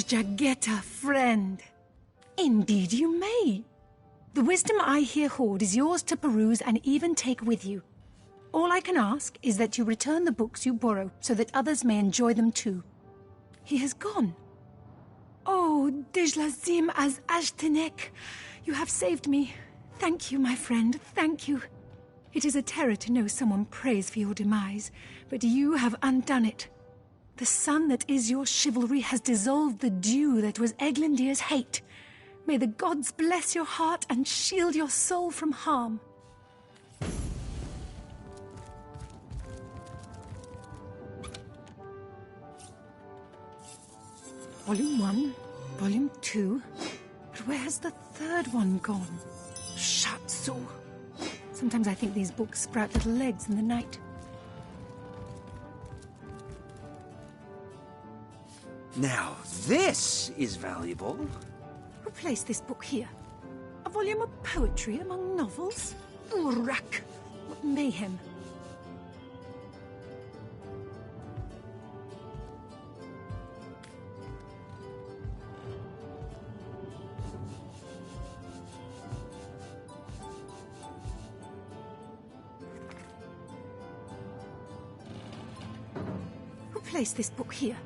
Jageta, friend. Indeed you may. The wisdom I here hoard is yours to peruse and even take with you. All I can ask is that you return the books you borrow so that others may enjoy them too. He has gone. Oh, Dejlazim az Ajtenek, you have saved me. Thank you, my friend, thank you. It is a terror to know someone prays for your demise, but you have undone it. The sun that is your chivalry has dissolved the dew that was Eglandir's hate. May the gods bless your heart and shield your soul from harm. Volume 1, Volume 2. But where has the third one gone? Shatsu. Sometimes I think these books sprout little legs in the night. Now, this is valuable. Replace this book here. A volume of poetry among novels? Urak! What mayhem. Replace this book here.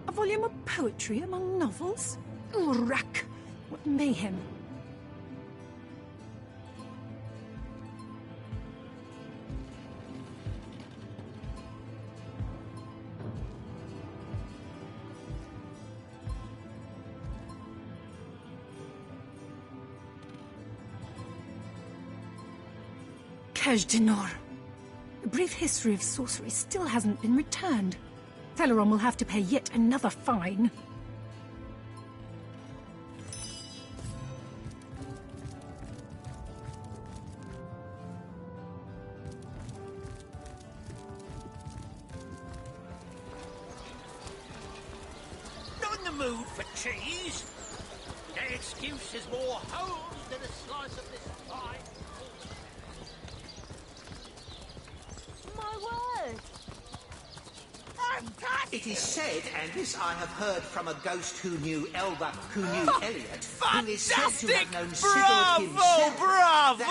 A volume of poetry among novels? Urak! What mayhem. Kejdenor. A brief history of sorcery still hasn't been returned. Teleron will have to pay yet another fine. Not in the mood for cheese. That excuse is more holes than a slice of this pie. My word! It is said, and this I have heard from a ghost who knew Elba, who knew Elliot, who is said to have known Sigurd himself. Bravo!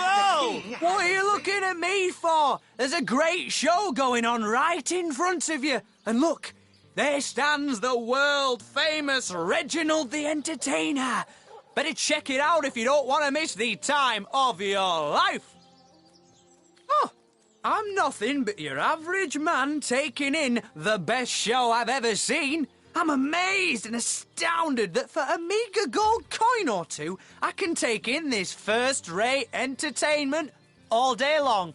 What are you looking at me for? There's a great show going on right in front of you. And look, there stands the world-famous Reginald the Entertainer. Better check it out if you don't want to miss the time of your life. Oh, I'm nothing but your average man taking in the best show I've ever seen. I'm amazed and astounded that for a meagre gold coin or two, I can take in this first-rate entertainment all day long.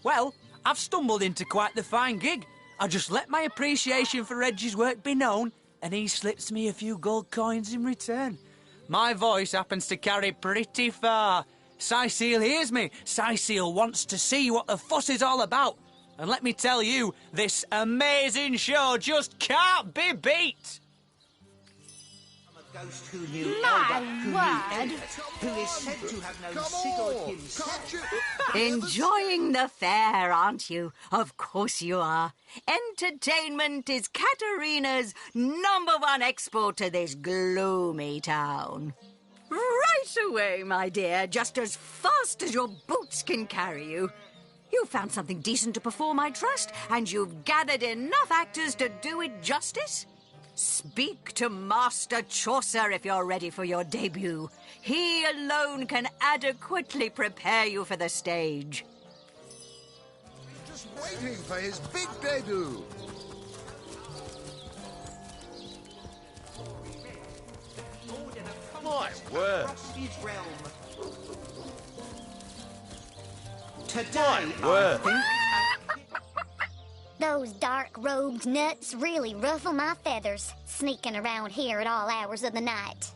Well, I've stumbled into quite the fine gig. I just let my appreciation for Reggie's work be known, and he slips me a few gold coins in return. My voice happens to carry pretty far. Cecile hears me. Cecile wants to see what the fuss is all about. And let me tell you, this amazing show just can't be beat. A ghost who knew My Elba, who word. knew Elliot, who is said to have known Sigurd himself. Enjoying the fair, aren't you? Of course you are. Entertainment is Katerina's #1 export to this gloomy town. Right away, my dear, just as fast as your boots can carry you. You've found something decent to perform, I trust, and you've gathered enough actors to do it justice? Speak to Master Chaucer if you're ready for your debut. He alone can adequately prepare you for the stage. Just waiting for his big debut. My word. Across his realm. Today, My word. I think... Those dark-robed nuts really ruffle my feathers, sneaking around here at all hours of the night.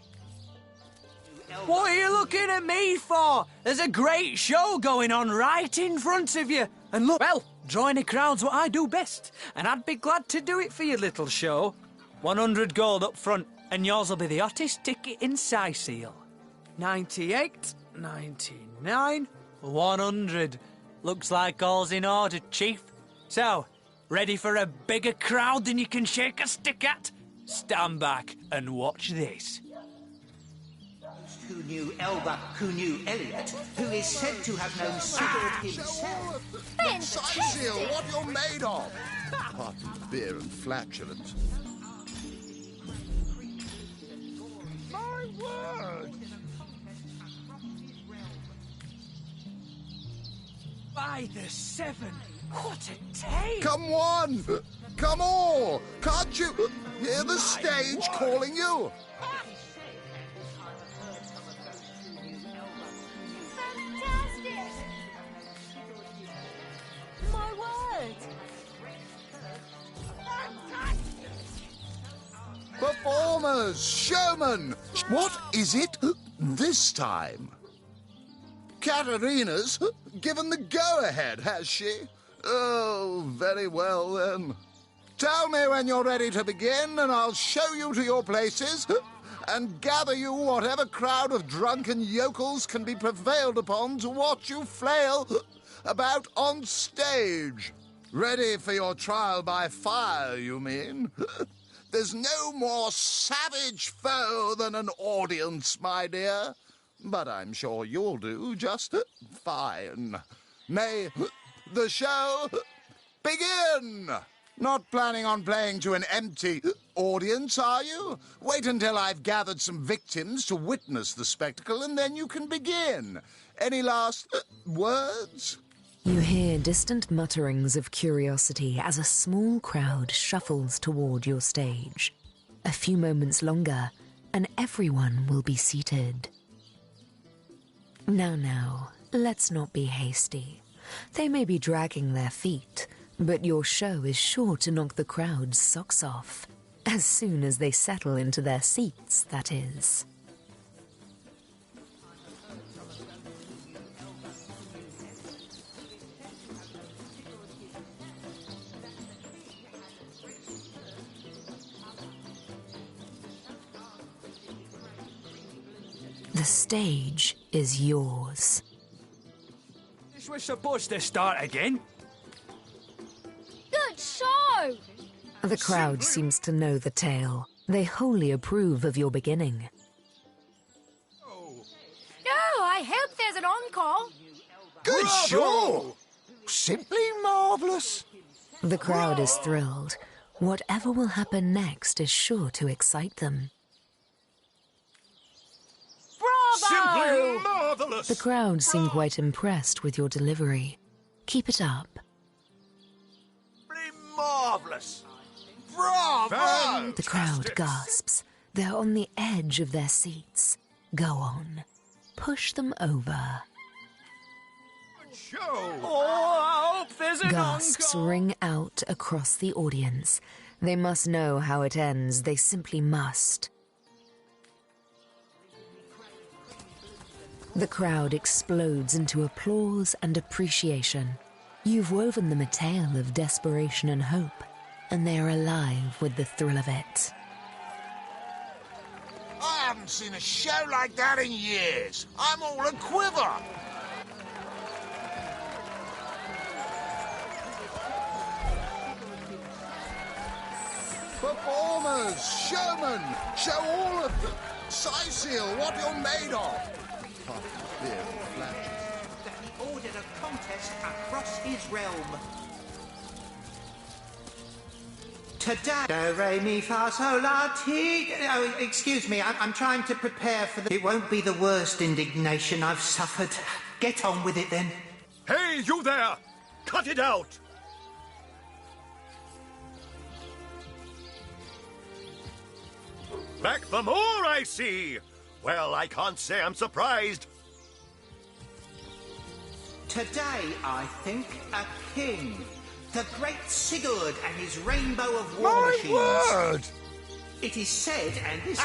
What are you looking at me for? There's a great show going on right in front of you. And look, well, drawing a crowd's what I do best. And I'd be glad to do it for your little show. 100 gold up front, and yours will be the hottest ticket in Sicil. 98, 99, 100. Looks like all's in order, Chief. So, ready for a bigger crowd than you can shake a stick at? Stand back and watch this. Who knew Elba, who knew Elliot, who is said to have known Sigurd himself. Sicil, what you're made of! Pardon beer and flatulence. My word! By the seven, what a tale! Come one! Come all! Can't you hear the stage calling you? My word! Performers, showmen, what is it this time? Katarina's given the go-ahead, has she? Oh, very well then. Tell me when you're ready to begin, and I'll show you to your places and gather you whatever crowd of drunken yokels can be prevailed upon to watch you flail about on stage. Ready for your trial by fire, you mean? There's no more savage foe than an audience, my dear. But I'm sure you'll do just fine. May the show begin! Not planning on playing to an empty audience, are you? Wait until I've gathered some victims to witness the spectacle, and then you can begin. Any last words? You hear distant mutterings of curiosity as a small crowd shuffles toward your stage. A few moments longer, and everyone will be seated. Now, let's not be hasty. They may be dragging their feet, but your show is sure to knock the crowd's socks off. As soon as they settle into their seats, that is. The stage is yours. This was supposed to start again. Good show! The crowd seems to know the tale. They wholly approve of your beginning. Oh, I hope there's an encore. Good show! Simply marvellous. The crowd is thrilled. Whatever will happen next is sure to excite them. Simply marvelous! The crowd seem quite impressed with your delivery. Keep it up. Marvelous! Bravo! The crowd gasps. They're on the edge of their seats. Go on. Push them over. Show! Oh, I hope there's an Gasps encore. ring out across the audience. They must know how it ends. They simply must. The crowd explodes into applause and appreciation. You've woven them a tale of desperation and hope, and they are alive with the thrill of it. I haven't seen a show like that in years. I'm all a quiver. Performers, showmen, show all of Sicil what you're made of. Beer and flatulence. That he ordered a contest across his realm. Today, do, re, mi, fa, sol, la, ti. Oh, excuse me, I'm trying to prepare for the... It won't be the worst indignation I've suffered. Get on with it, then. Hey, you there! Cut it out! Back for more, I see! Well, I can't say I'm surprised. Today, I think, a king The great Sigurd and his rainbow of war machines. Word! It is said, and this...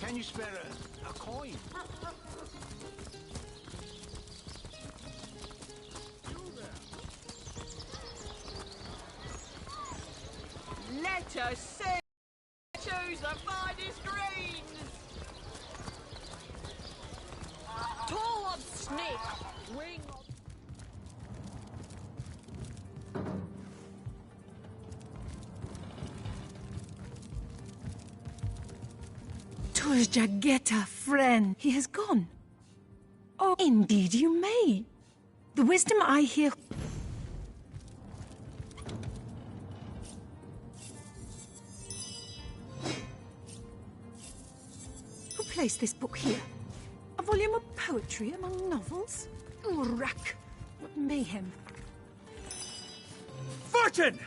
Can you spare a coin? Let us see. Choose the finest greens. Tall of snake, wing of... Jageta, friend, he has gone. Oh, indeed you may. The wisdom I hear... Who placed this book here? A volume of poetry among novels? Urack! What mayhem. Fortune!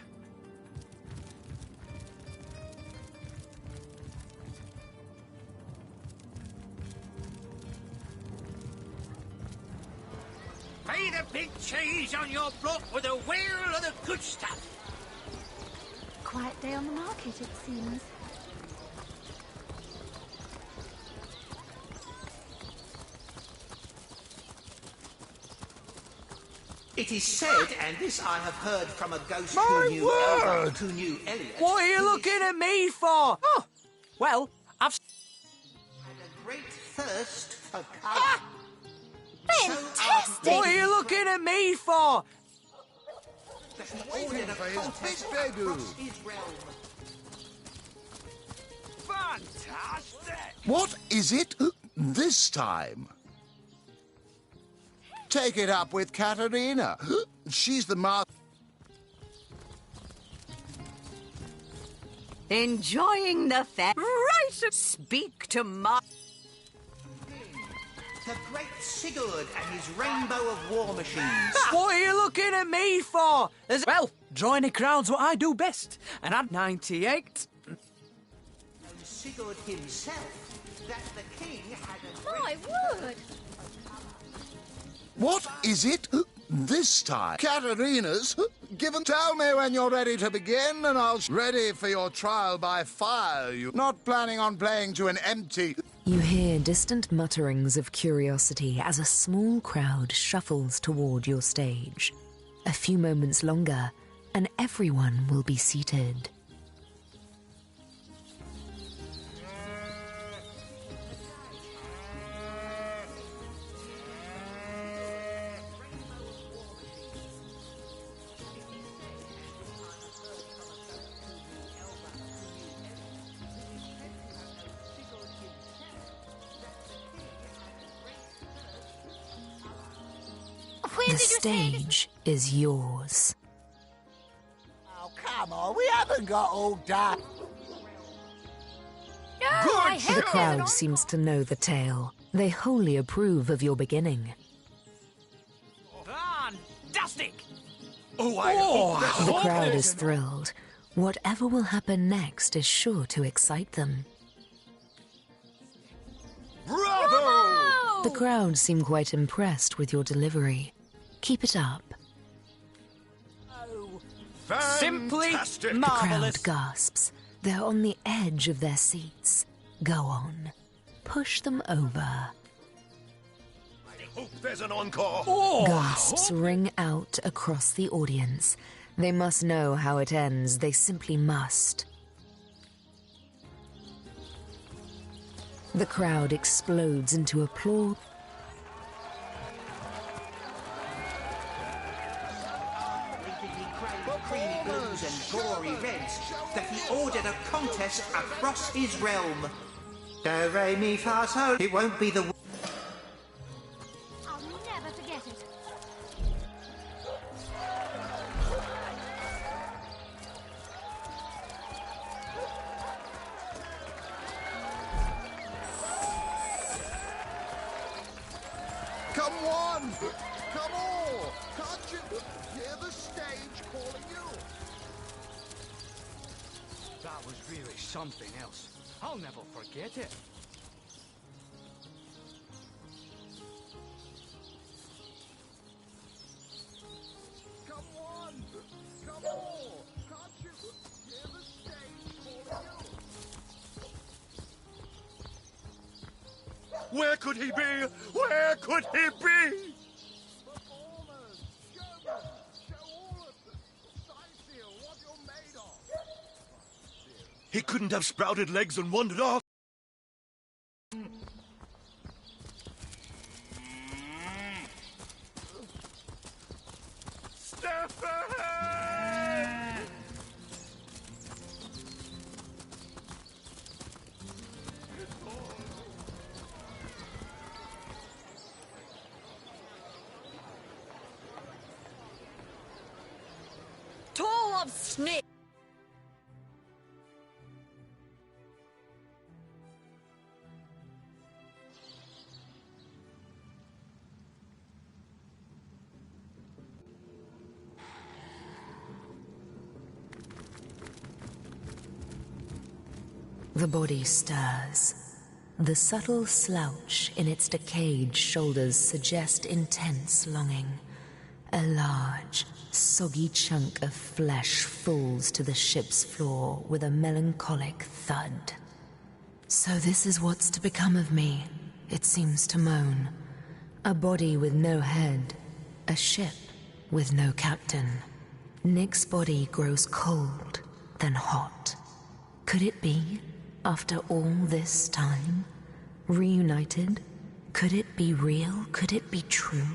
Pay the big cheese on your block with a wheel of the good stuff. Quiet day on the market, it seems. It is said, and this I have heard from a ghost My who word! knew Elliot. What are you looking at me for? Oh, well, I've... Had a great thirst for colour. Fantastic! What are you looking at me for? Waiting for his big debut. His realm. Fantastic! What is it this time? Take it up with Katerina. She's the master. Enjoying the fair. Right, speak to my... The great Sigurd and his rainbow of war machines. What are you looking at me for? Well, drawing a crowd's what I do best. And at 98... And Sigurd himself, that the king had a My great... word! What is it this time? Katerina's given. Tell me when you're ready to begin, and I'll... Ready for your trial by fire, you... Not planning on playing to an empty... You hear distant mutterings of curiosity as a small crowd shuffles toward your stage. A few moments longer, and everyone will be seated. The stage is yours. Oh, come on, we haven't got all day. The crowd seems to know the tale. They wholly approve of your beginning. Fantastic! The crowd is thrilled. Whatever will happen next is sure to excite them. Bravo! The crowd seem quite impressed with your delivery. Keep it up. Simply Fantastic. The marvelous. crowd gasps. They're on the edge of their seats. Go on. Push them over. I hope there's an encore. Gasps ring out across the audience. They must know how it ends. They simply must. The crowd explodes into applause. creamy blues and gory reds that he ordered a contest across his realm. Do, re, mi, fa, sol. It won't be the... I'll never forget it. Come one! Come all! Can't you hear the stage calling you? That was really something else. I'll never forget it. Come one! Come all! Can't you hear the stage calling you? Where could he be? Where could he be? Performers! Showmen! Show all of them! Sightseer, what you're made of! He couldn't have sprouted legs and wandered off. Step ahead! Toll of snake. The body stirs. The subtle slouch in its decayed shoulders suggest intense longing. A large, soggy chunk of flesh falls to the ship's floor with a melancholic thud. So this is what's to become of me, it seems to moan. A body with no head, a ship with no captain. Nick's body grows cold, then hot. Could it be? After all this time? Reunited? Could it be real? Could it be true?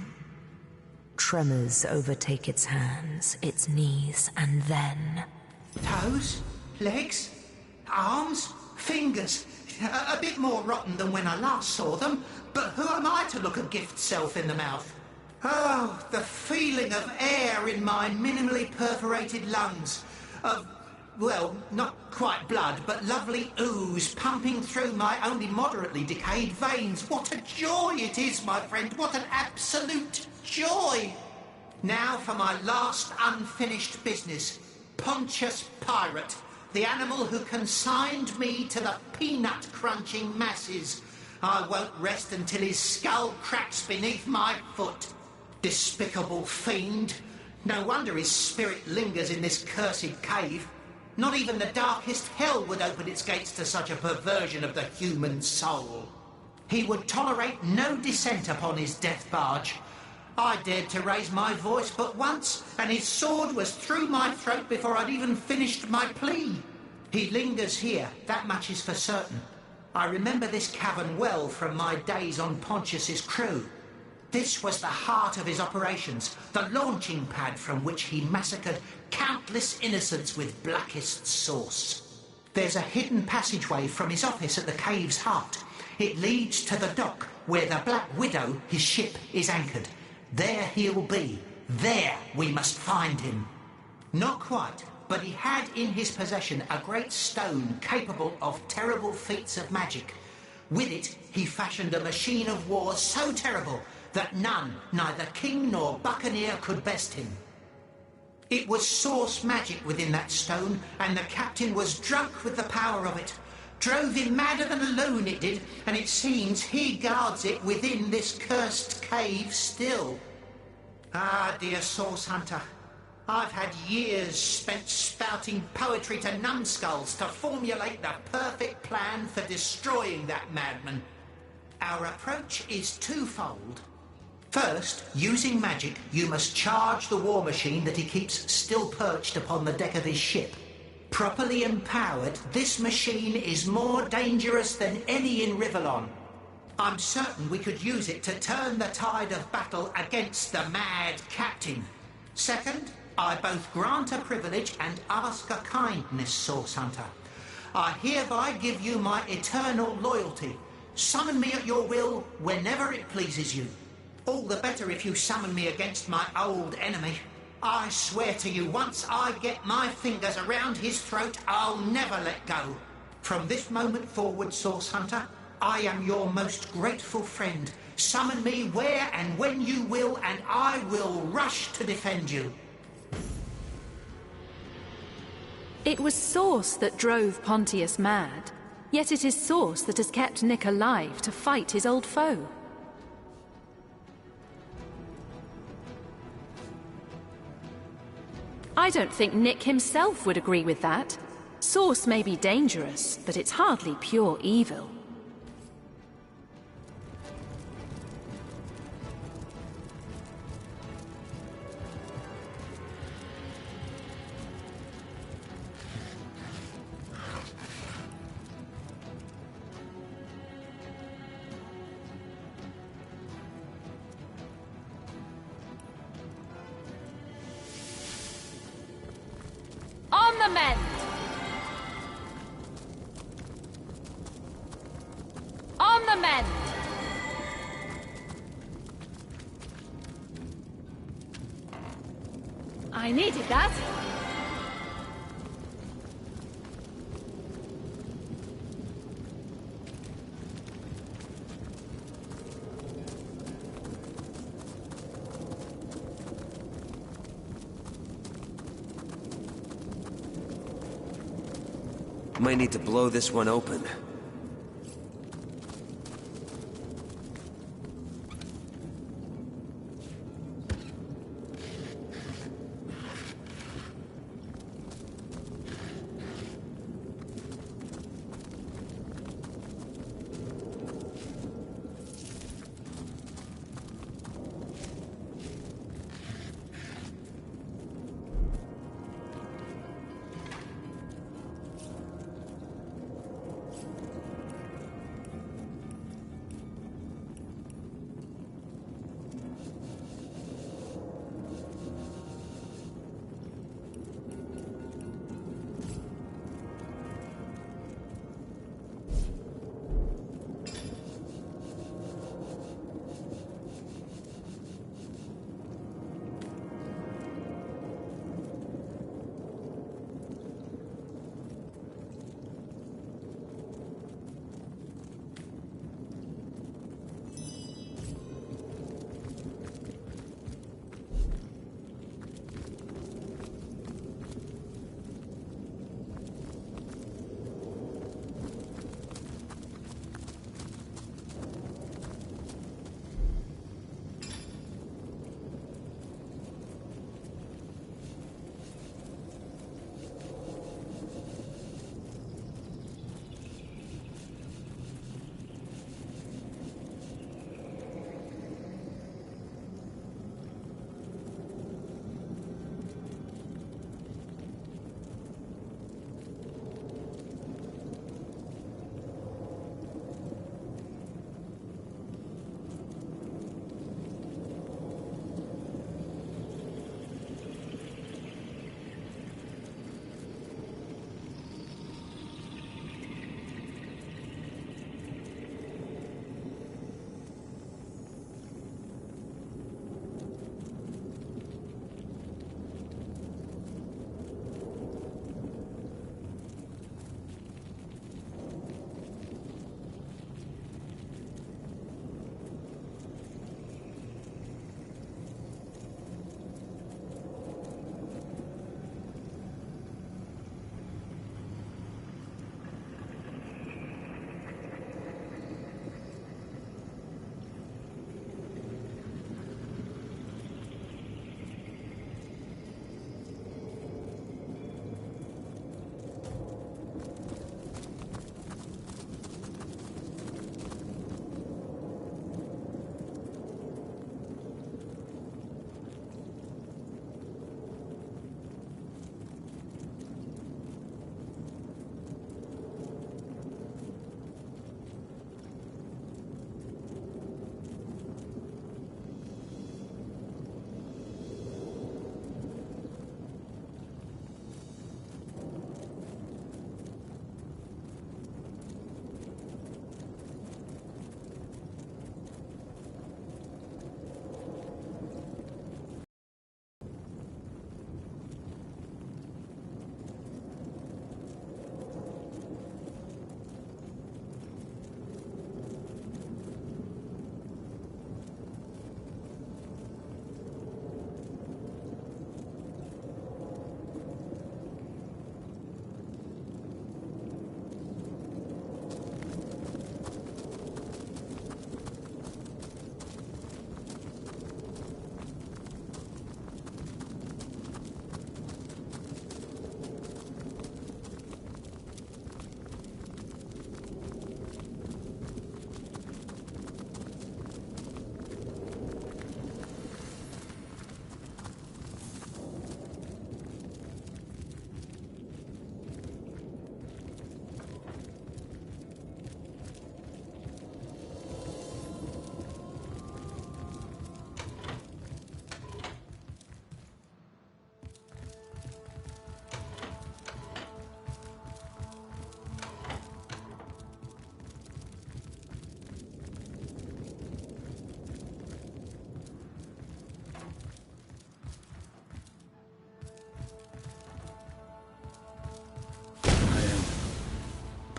Tremors overtake its hands, its knees, and then... Toes? Legs? Arms? Fingers? A bit more rotten than when I last saw them, but who am I to look a gift self in the mouth? Oh, the feeling of air in my minimally perforated lungs. Of, well, not quite blood, but lovely ooze pumping through my only moderately decayed veins. What a joy it is, my friend. What an absolute joy. Now for my last unfinished business. Pontius Pirate, the animal who consigned me to the peanut-crunching masses. I won't rest until his skull cracks beneath my foot. Despicable fiend. No wonder his spirit lingers in this cursed cave. Not even the darkest hell would open its gates to such a perversion of the human soul. He would tolerate no dissent upon his death barge. I dared to raise my voice but once, and his sword was through my throat before I'd even finished my plea. He lingers here, that much is for certain. I remember this cavern well from my days on Pontius's crew. This was the heart of his operations, the launching pad from which he massacred countless innocents with blackest sauce. There's a hidden passageway from his office at the cave's heart. It leads to the dock where the Black Widow, his ship, is anchored. There he'll be. There we must find him. Not quite, but he had in his possession a great stone capable of terrible feats of magic. With it, he fashioned a machine of war so terrible that none, neither king nor buccaneer, could best him. It was source magic within that stone, and the captain was drunk with the power of it. Drove him madder than a loon, it did, and it seems he guards it within this cursed cave still. Ah, dear source hunter, I've had years spent spouting poetry to numbskulls to formulate the perfect plan for destroying that madman. Our approach is twofold. First, using magic, you must charge the war machine that he keeps still perched upon the deck of his ship. Properly empowered, this machine is more dangerous than any in Rivellon. I'm certain we could use it to turn the tide of battle against the mad captain. Second, I both grant a privilege and ask a kindness, Source Hunter. I hereby give you my eternal loyalty. Summon me at your will whenever it pleases you. All the better if you summon me against my old enemy. I swear to you, once I get my fingers around his throat, I'll never let go. From this moment forward, Source Hunter, I am your most grateful friend. Summon me where and when you will, and I will rush to defend you. It was Source that drove Pontius mad, yet it is Source that has kept Nick alive to fight his old foe. I don't think Nick himself would agree with that. Source may be dangerous, but it's hardly pure evil. On the mend! On the mend! I needed that. Might need to blow this one open.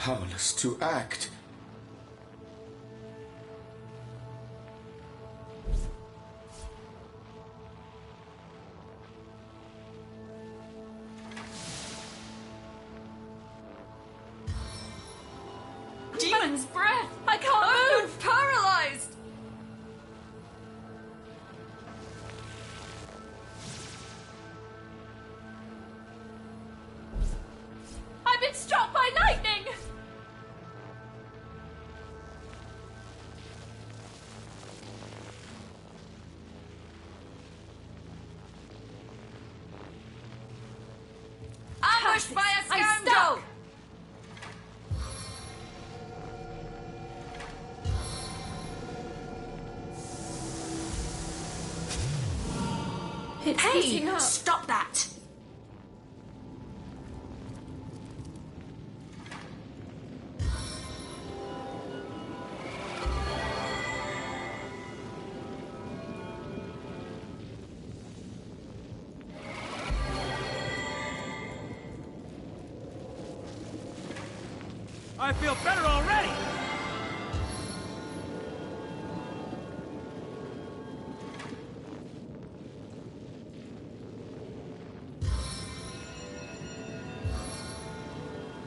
powerless to act. Demon's breath! I can't move! Paralyzed! I've been struck by lightning! Ambushed by a scoundrel! Hey, stop that! I feel better already!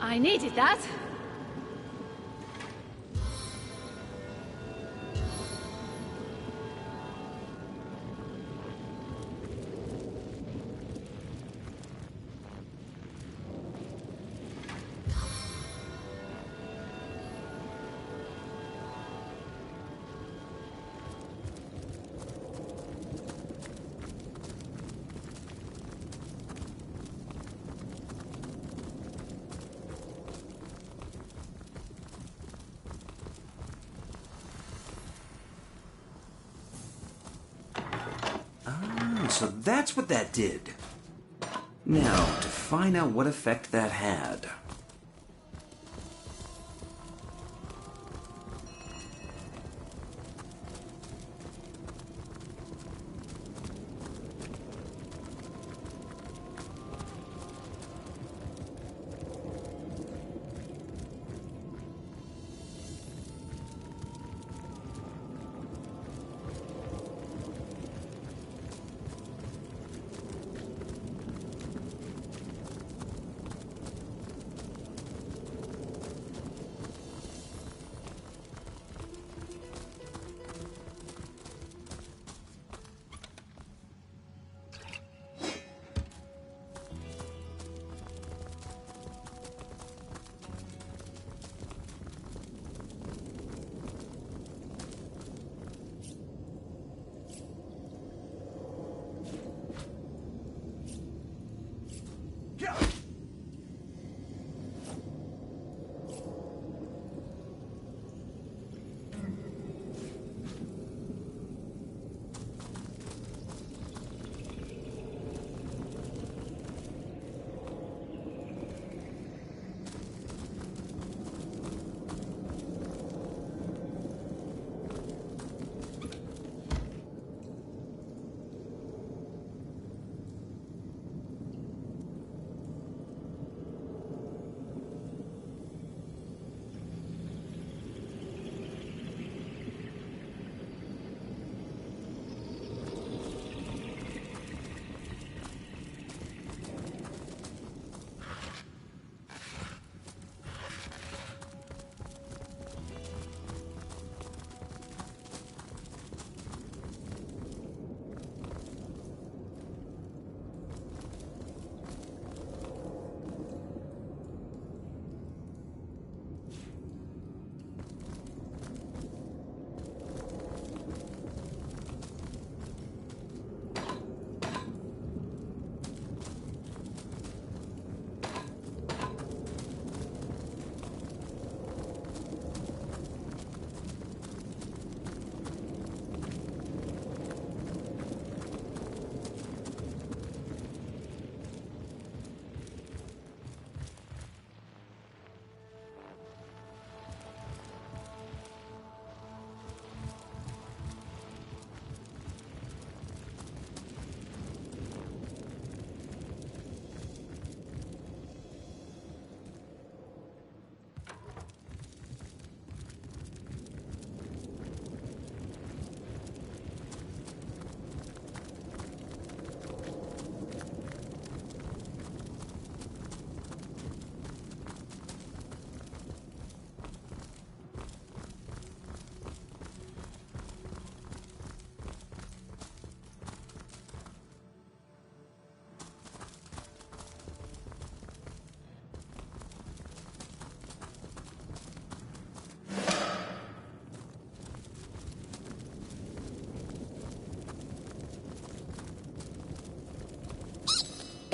I needed that. So that's what that did. Now, to find out what effect that had.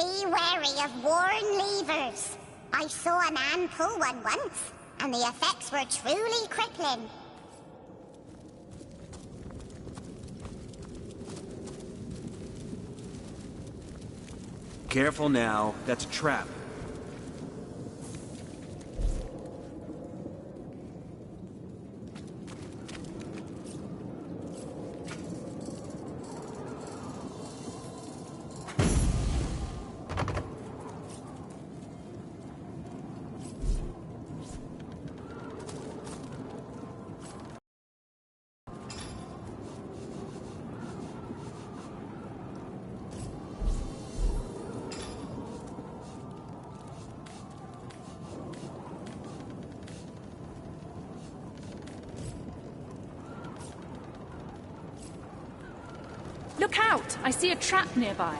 Be wary of worn levers. I saw a man pull one once, and the effects were truly crippling. Careful now, that's a trap. Look out! I see a trap nearby.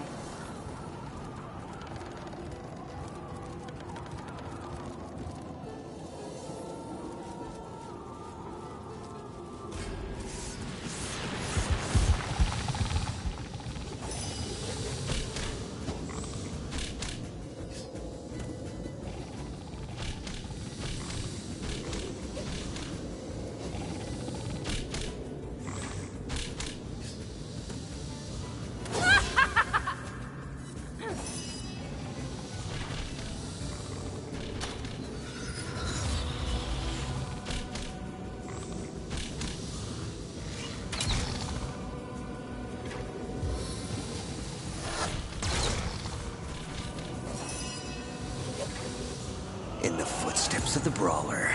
In the footsteps of the brawler.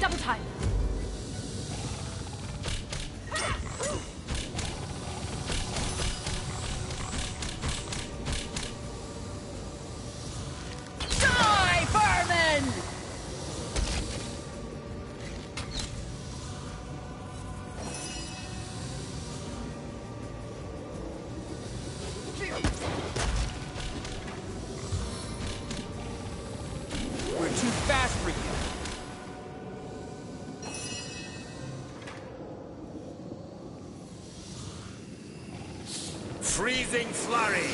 Double time. Die, vermin! We're too fast for you. Freezing flurry!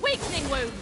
Weakening wound.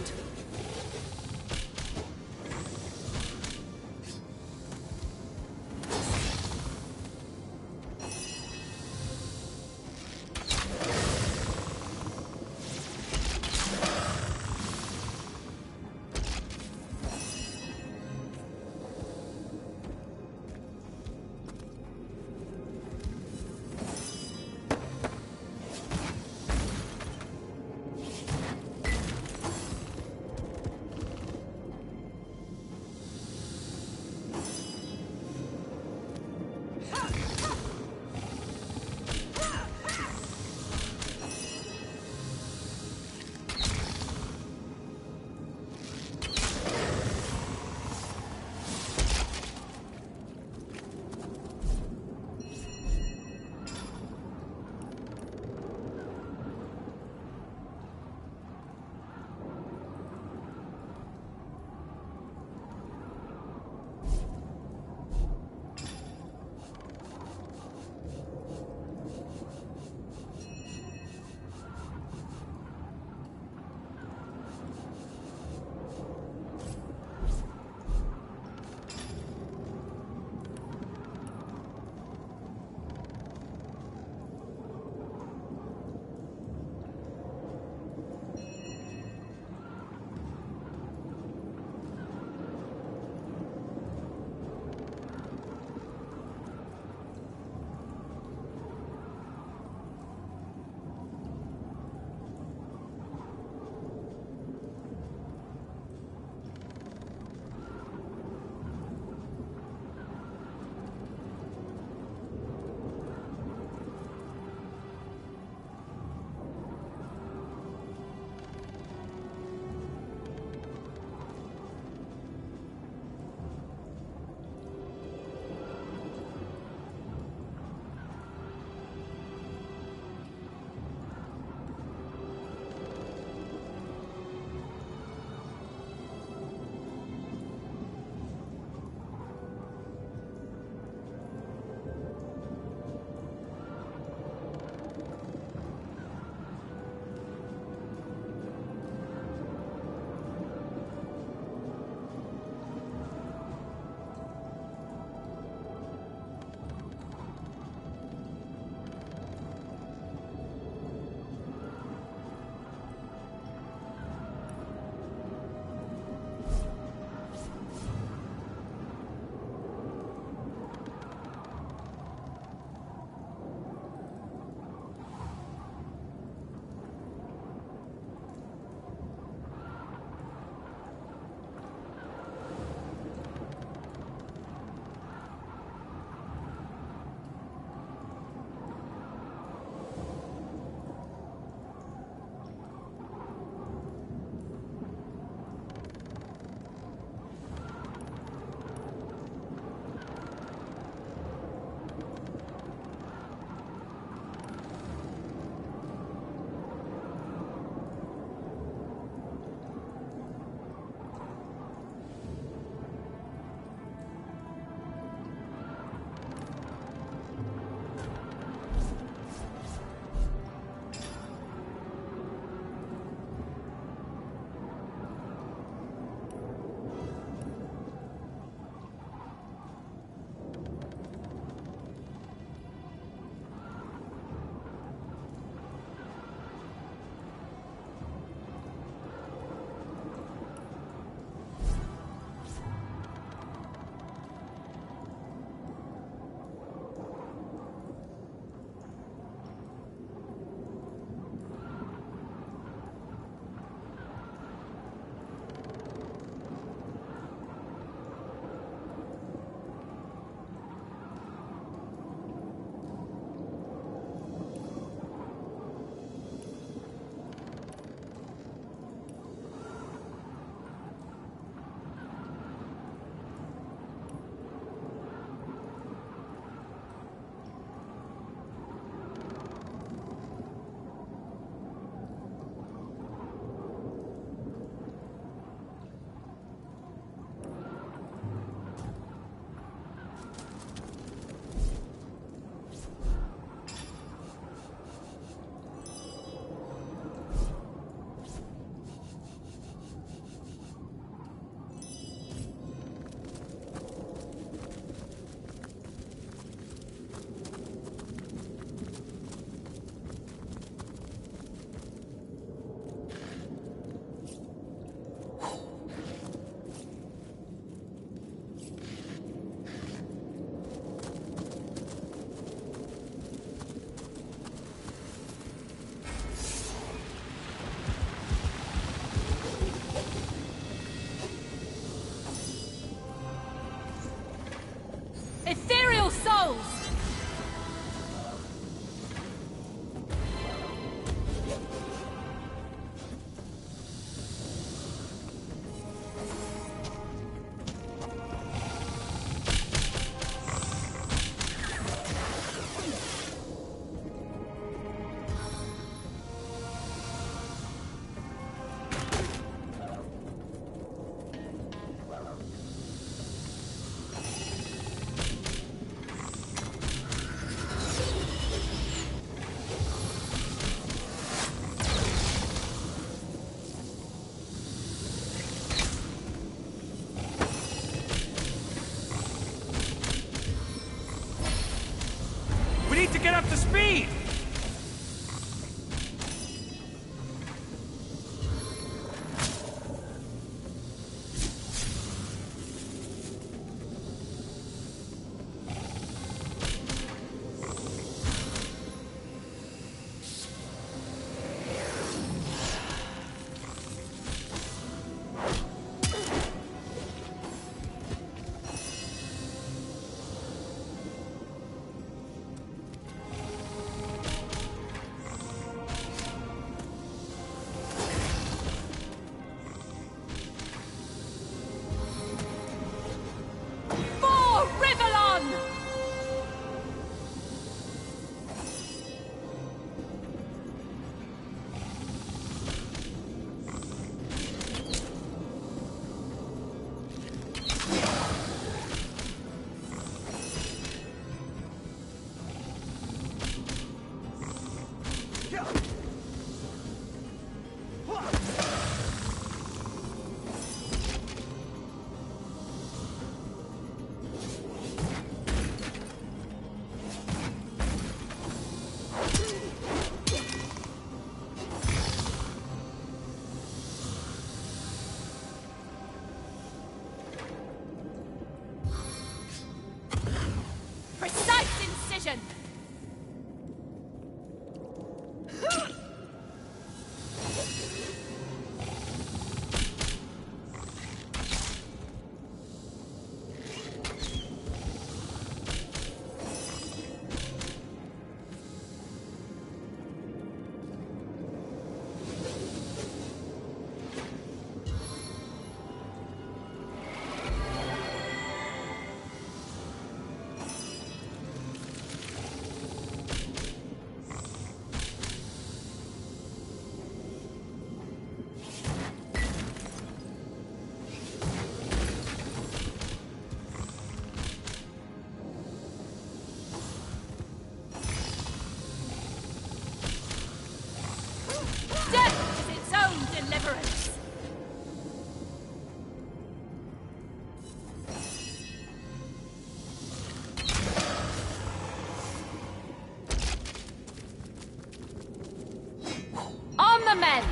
sails! We need to get up to speed! For Rivellon! Precise incision! Death is its own deliverance! On the mend!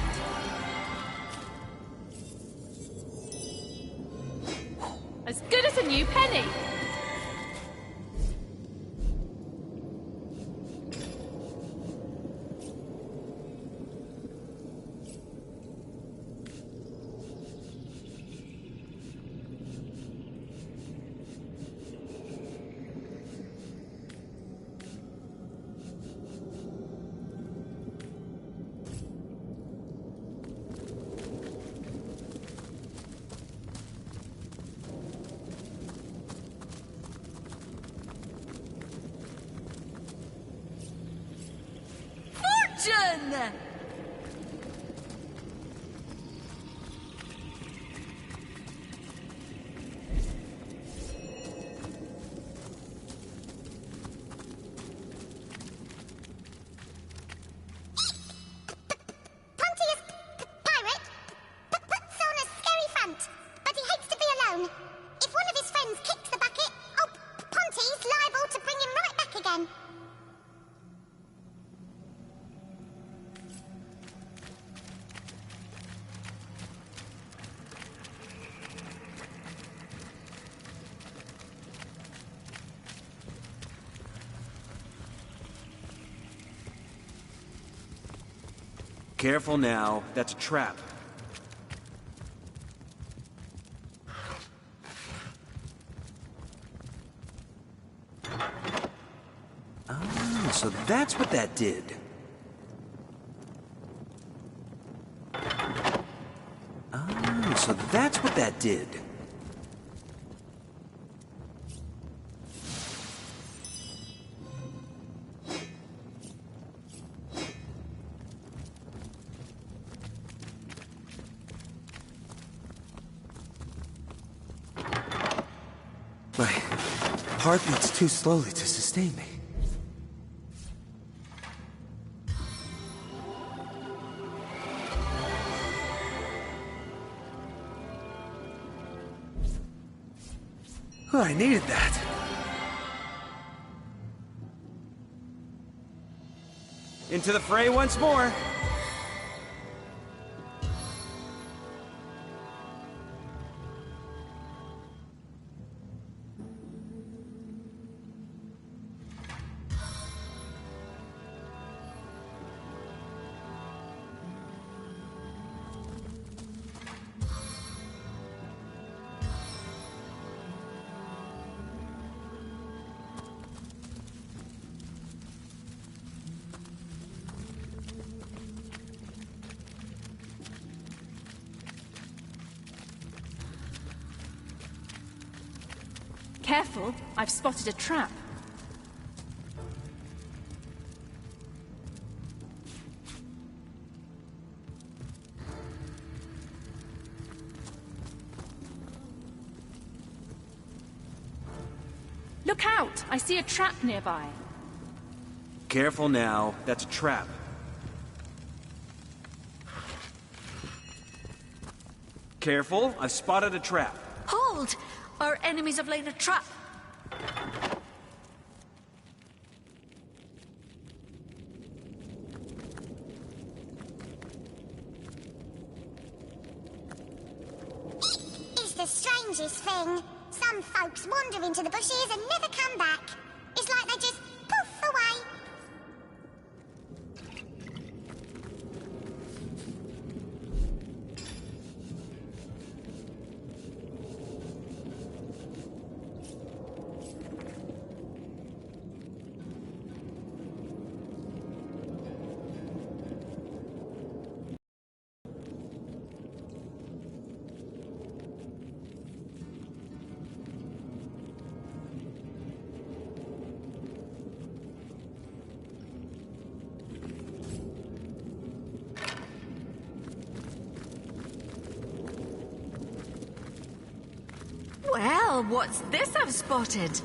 As good as a new penny! Fortune! Pontius, pirate, puts on a scary front, but he hates to be alone. If one of his friends kicks the bucket, oh, Ponty's liable to bring him right back again. Careful now, that's a trap. Ah, so that's what that did. Ah, so that's what that did. My heart beats too slowly to sustain me. Oh, I needed that. Into the fray once more. Careful, I've spotted a trap. Look out! I see a trap nearby. Careful now, that's a trap. Careful, I've spotted a trap. Hold! Our enemies have laid a trap. It's the strangest thing. Some folks wander into the bushes and never come back. It's like they just poof away. Well, what's this I've spotted?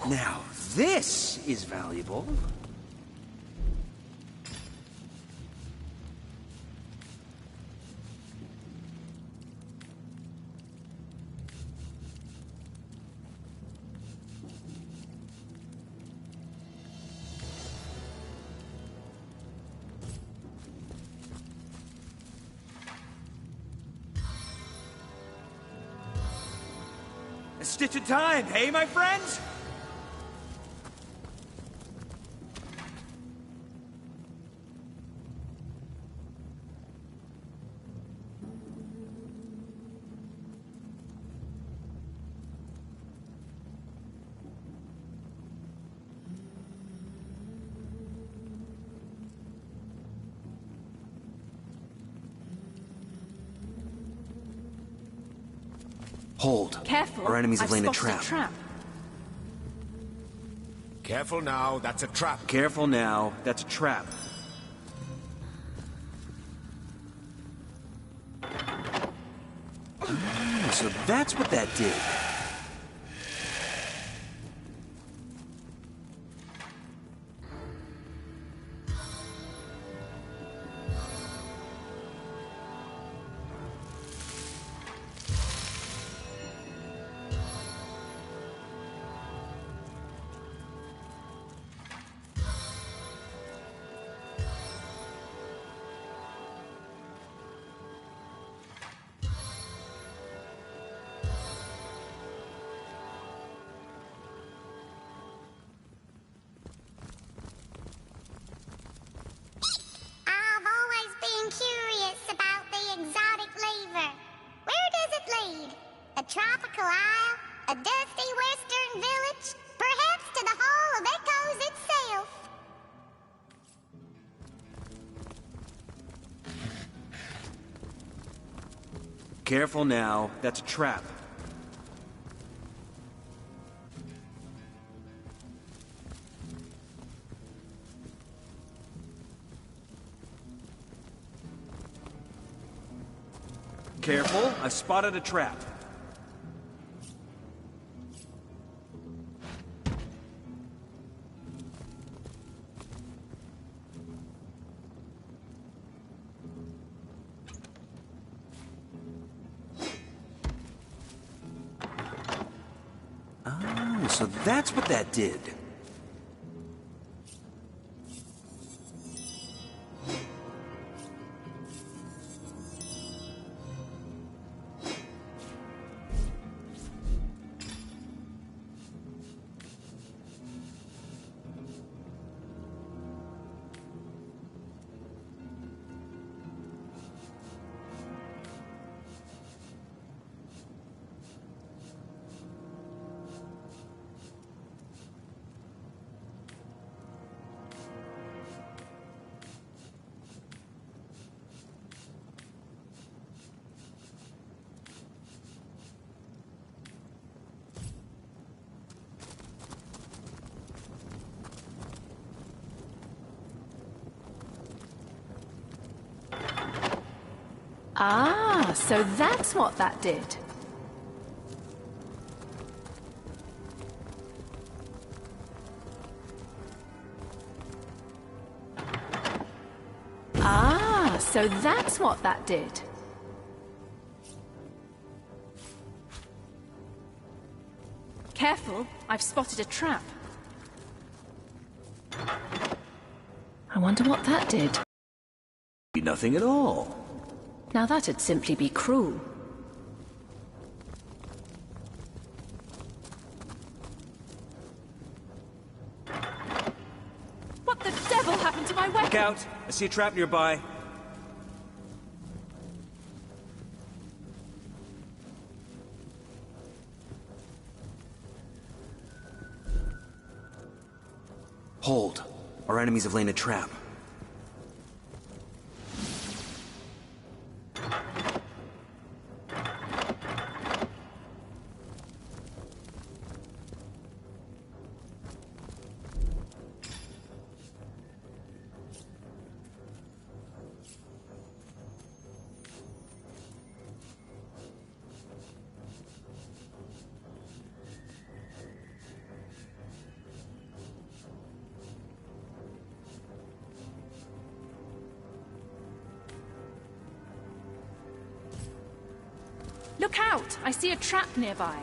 Now, this is valuable. A stitch at time, hey, my friends? Hold. Careful. Our enemies have I've laid a spotted trap. Careful now, that's a trap. Careful now, that's a trap. So that's what that did. I've always been curious about the exotic lever. Where does it lead? A tropical isle? A dusty western village? Perhaps to the Hall of Echoes itself? Careful now, that's a trap. Careful, I've spotted a trap. Oh, so that's what that did. Ah, so that's what that did. Ah, so that's what that did. Careful, I've spotted a trap. I wonder what that did. Nothing at all. Now that'd simply be cruel. What the devil happened to my weapon? Look out! I see a trap nearby. Hold. Our enemies have laid a trap. Look out! I see a trap nearby.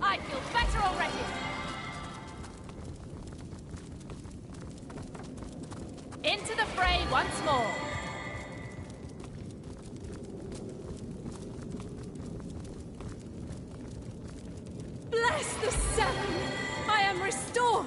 I feel better already. Into the fray once more. Bless the Seven! I am restored!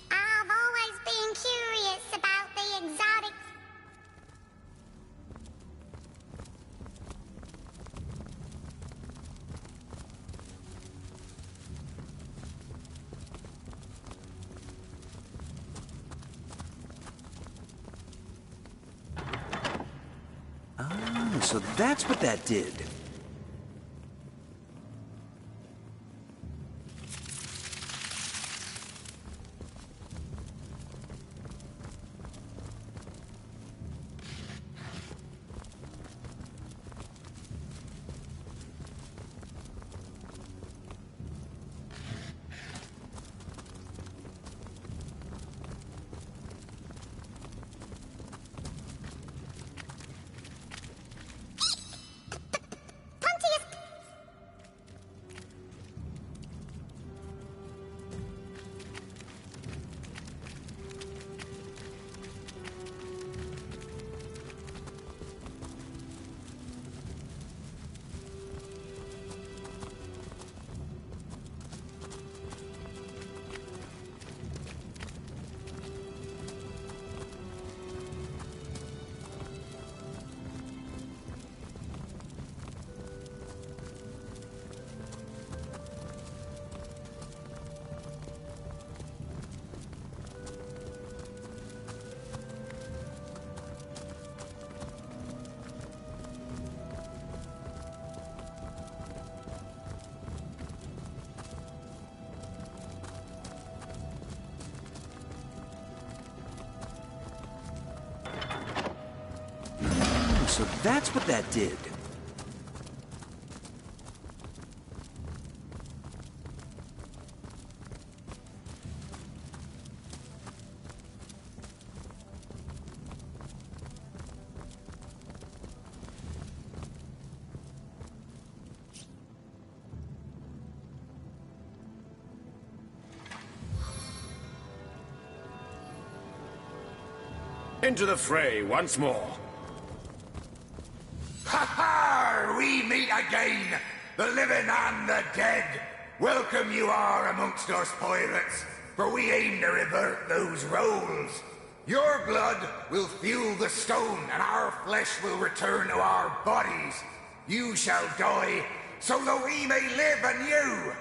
I've always been curious about the exotic... Ah, so that's what that did. So that's what that did. Into the fray once more. Ha-ha! We meet again, the living and the dead. Welcome you are amongst us pirates, for we aim to revert those roles. Your blood will fuel the stone, and our flesh will return to our bodies. You shall die, so that we may live anew.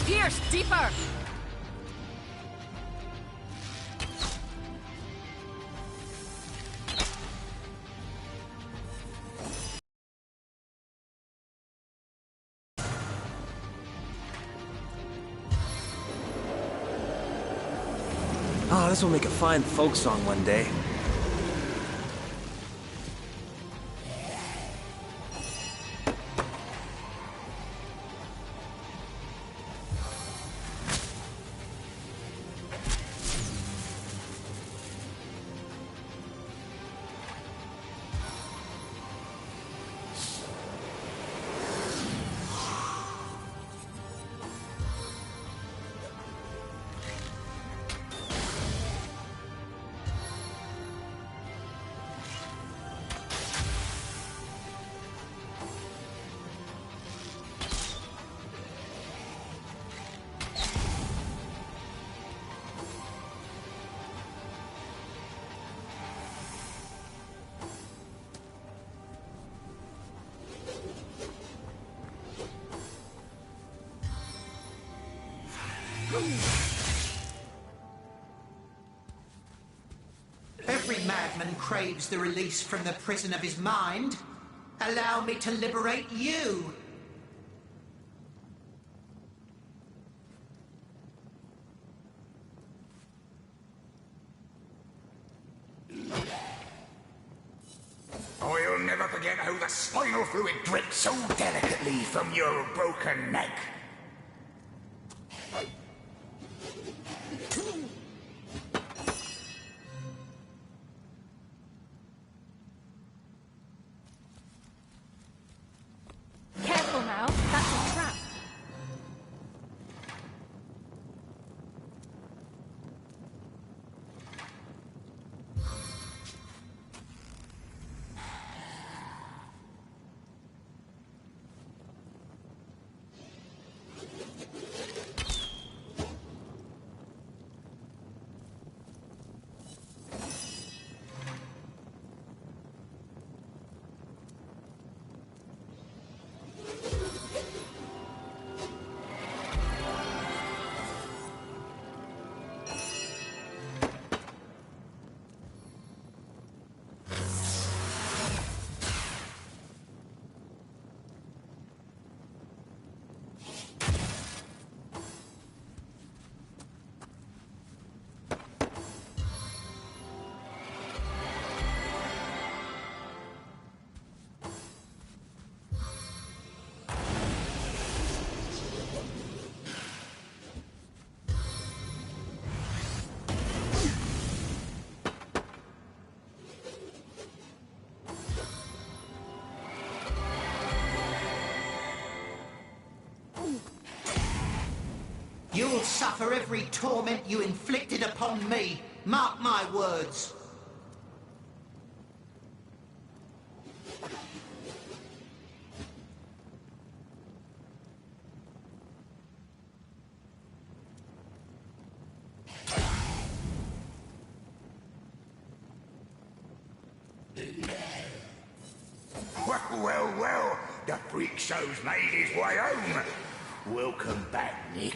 Pierce deeper! Oh, this will make a fine folk song one day. Every madman craves the release from the prison of his mind. Allow me to liberate you. I'll never forget how the spinal fluid dripped so delicately from your broken neck. Careful now, that's a trap. You'll suffer every torment you inflicted upon me. Mark my words. Well, the freak show's made his way home. Welcome back, Nick.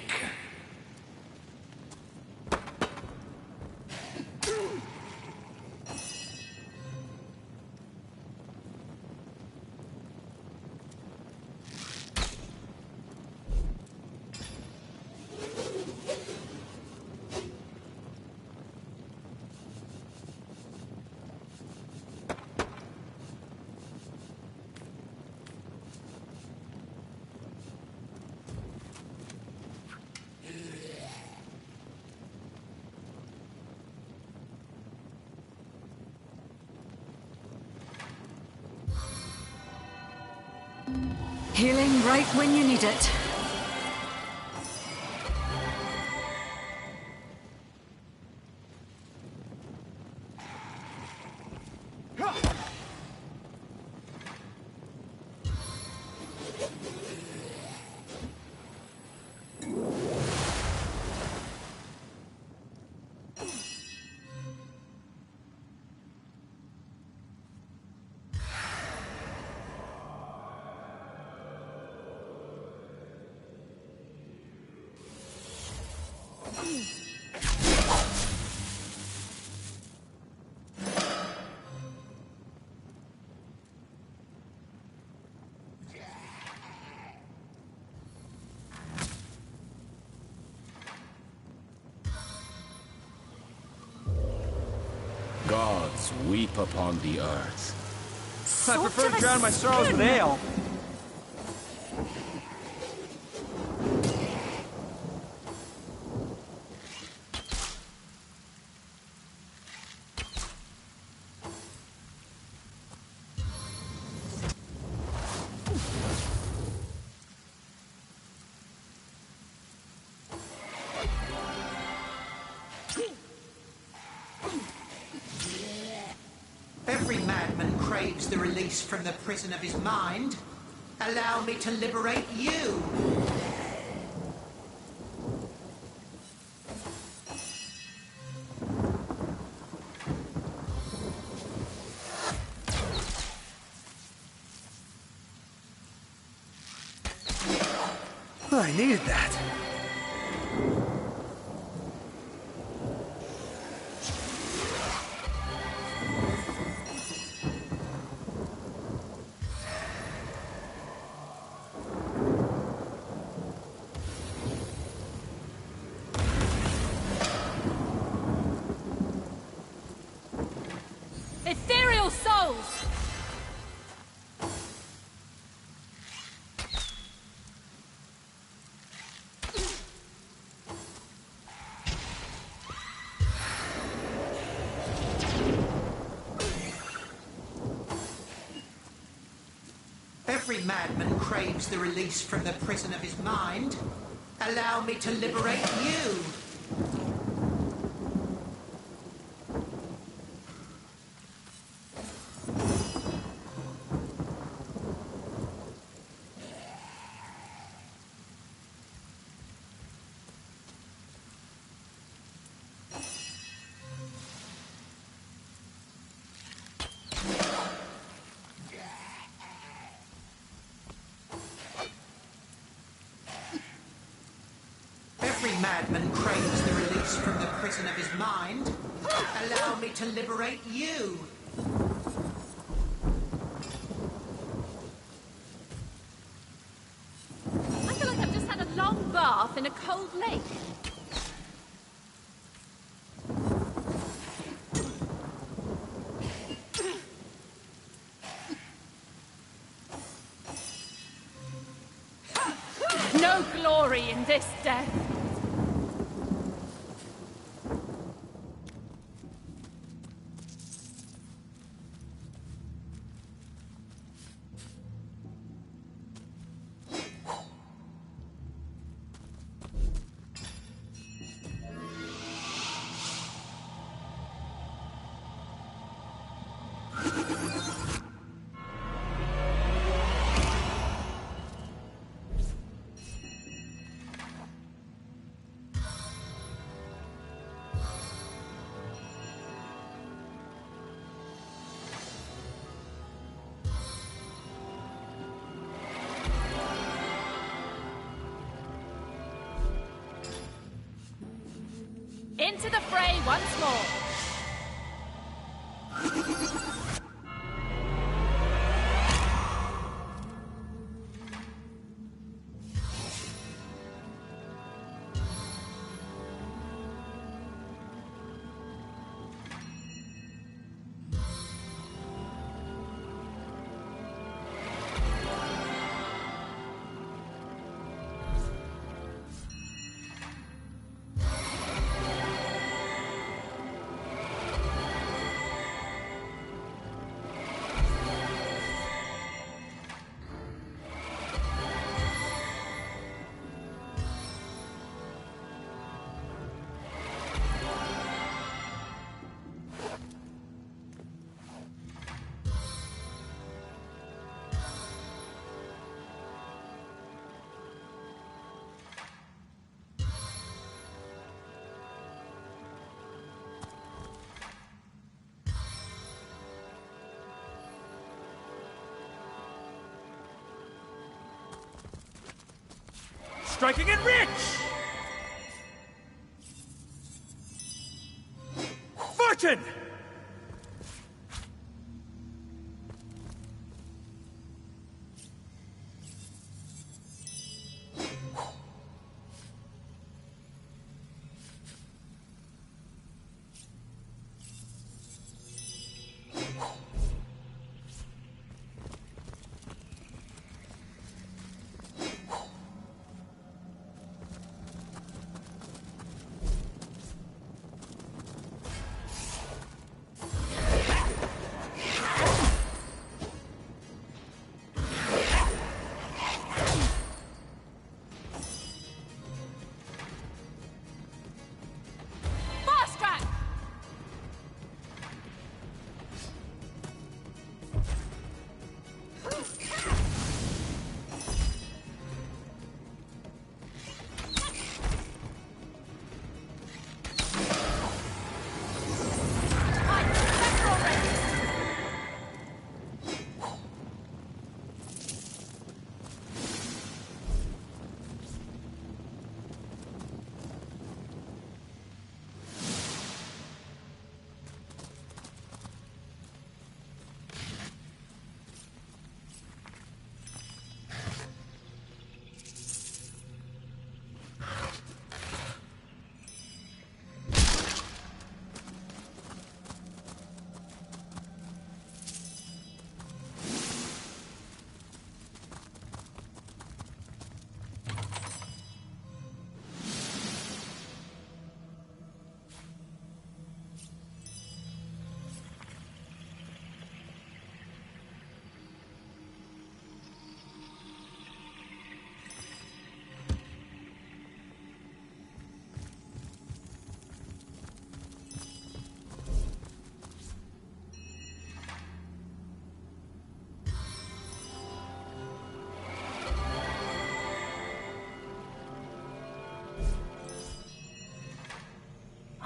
Healing right when you need it. floods weep upon the earth. I prefer to drown my sorrows with ale. Every madman craves the release from the prison of his mind. Allow me to liberate you. I needed that. Ethereal souls! Every madman craves the release from the prison of his mind. Allow me to liberate you. Every madman craves the release from the prison of his mind. Allow me to liberate you. I feel like I've just had a long bath in a cold lake. No glory in this death. Into the fray once more. Striking it rich! Fortune!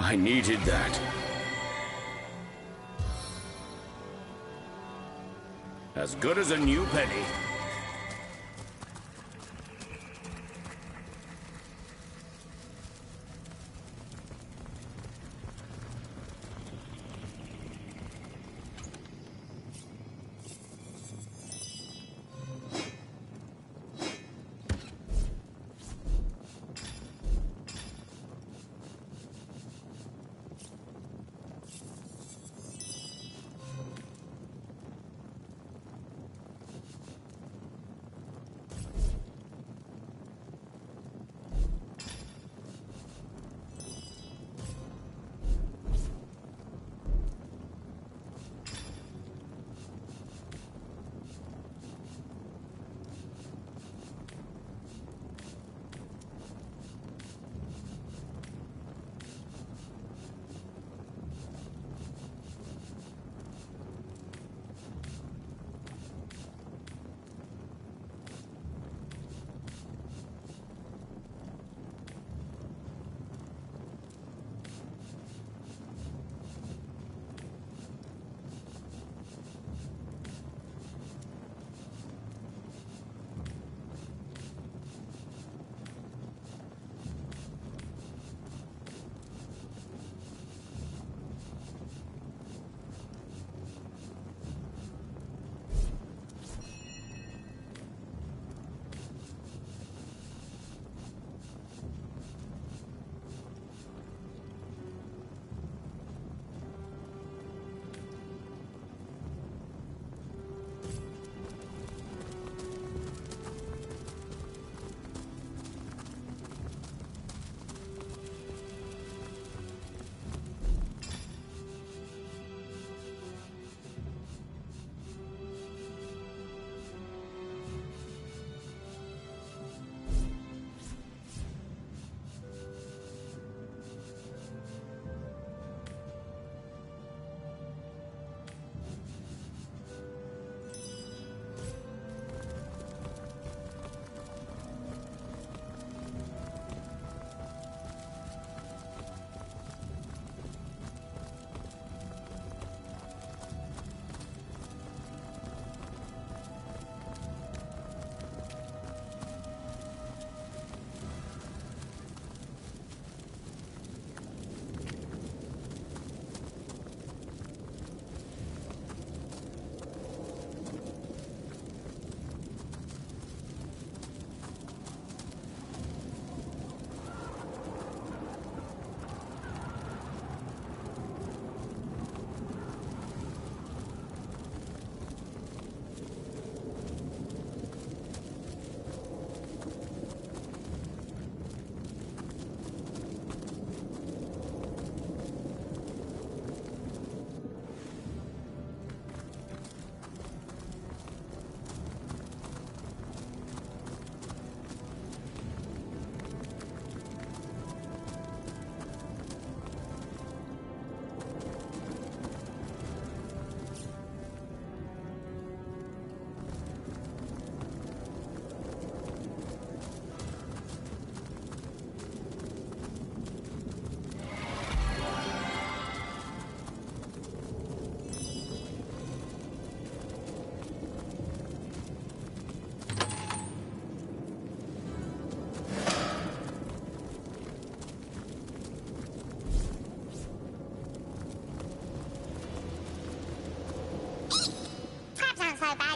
I needed that. As good as a new penny.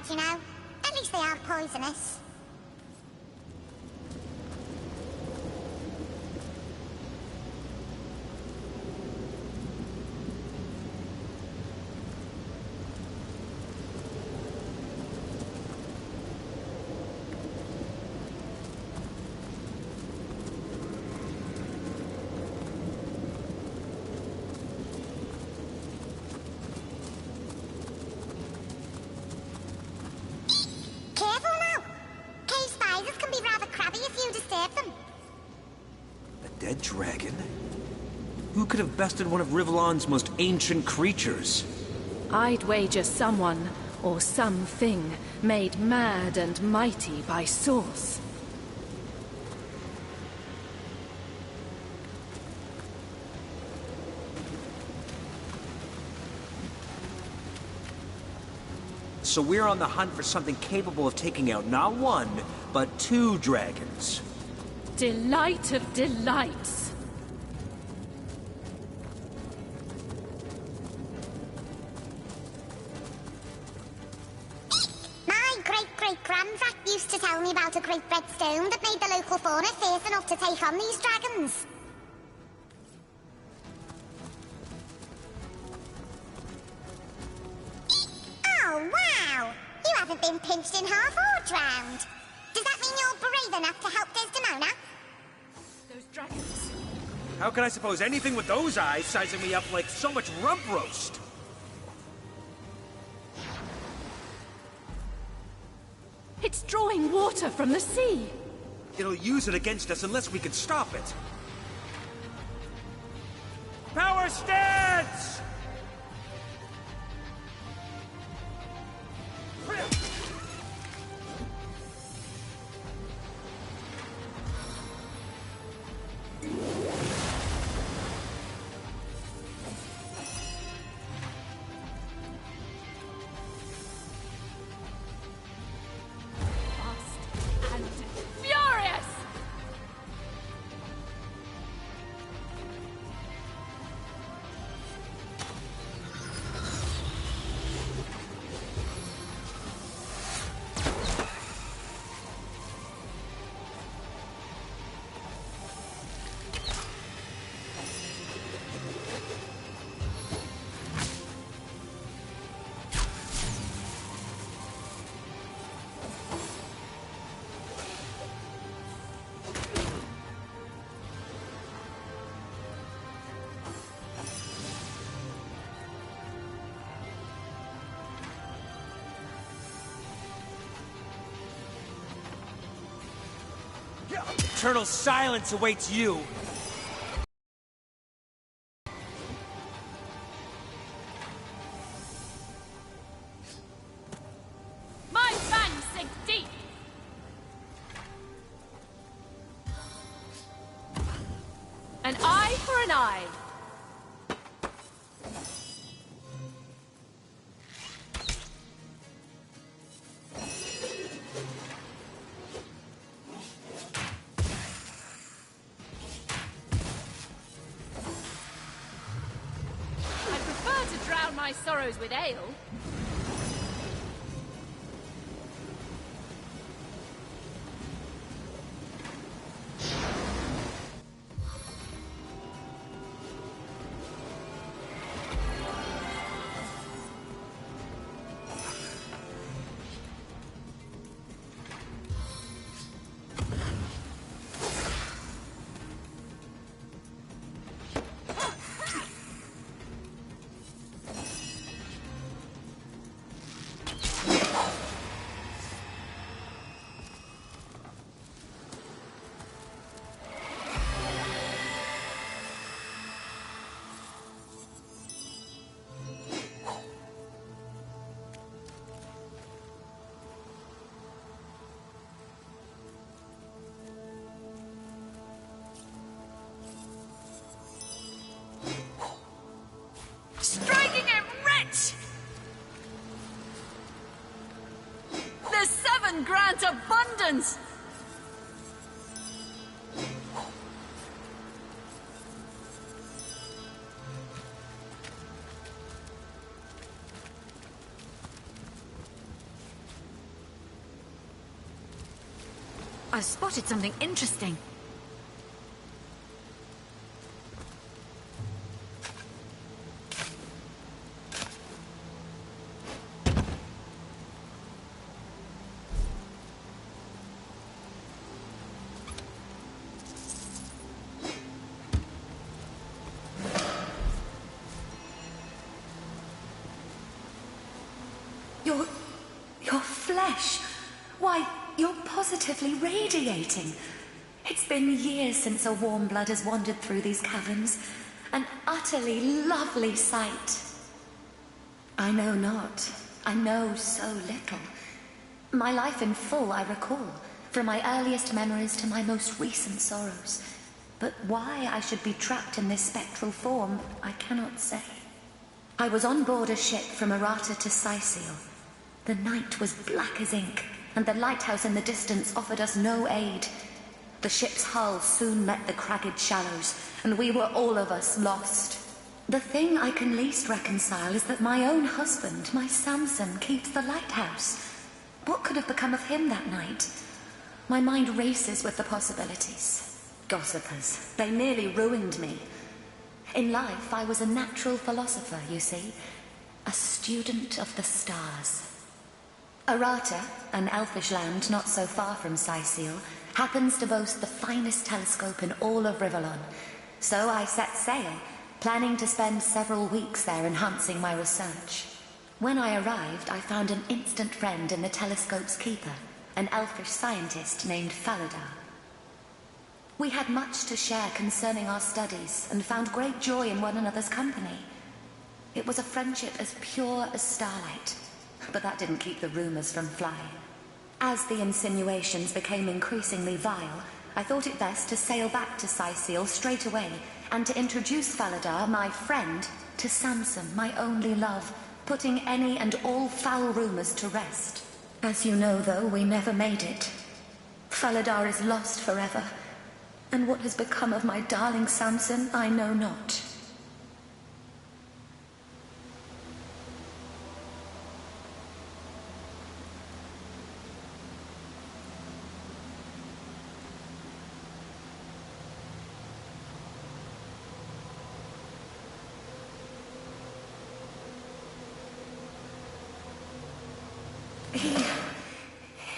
You know, at least they aren't poisonous. Dead dragon? Who could have bested one of Rivlon's most ancient creatures? I'd wager someone, or something, made mad and mighty by Source. So we're on the hunt for something capable of taking out not one, but 2 dragons. Delight of delights. My great-great-grandfather used to tell me about a great red stone that made the local fauna fierce enough to take on these dragons. Oh, wow! You haven't been pinched in half or drowned. Does that mean you're brave enough to help Desdemona? Those dragons. How can I suppose anything with those eyes sizing me up like so much rump roast? It's drawing water from the sea. It'll use it against us unless we can stop it. Power stance! Eternal silence awaits you. My fangs sink deep. An eye for an eye. My sorrows with ale. Striking it rich! The 7 grant abundance! I've spotted something interesting. Your flesh. Why, you're positively radiating. It's been years since a warm blood has wandered through these caverns. An utterly lovely sight. I know not. I know so little. My life in full I recall, from my earliest memories to my most recent sorrows. But why I should be trapped in this spectral form, I cannot say. I was on board a ship from Errata to Sicil. The night was black as ink, and the lighthouse in the distance offered us no aid. The ship's hull soon met the cragged shallows, and we were all of us lost. The thing I can least reconcile is that my own husband, my Samson, keeps the lighthouse. What could have become of him that night? My mind races with the possibilities. Gossipers, they nearly ruined me. In life, I was a natural philosopher, you see. A student of the stars. Arata, an elfish land not so far from Sicil, happens to boast the finest telescope in all of Rivellon. So I set sail, planning to spend several weeks there enhancing my research. When I arrived, I found an instant friend in the telescope's keeper, an elfish scientist named Faladar. We had much to share concerning our studies and found great joy in one another's company. It was a friendship as pure as starlight, but that didn't keep the rumors from flying. As the insinuations became increasingly vile, I thought it best to sail back to Sicil straight away and to introduce Faladar, my friend, to Samson, my only love, putting any and all foul rumors to rest. As you know, though, we never made it. Faladar is lost forever, and what has become of my darling Samson, I know not.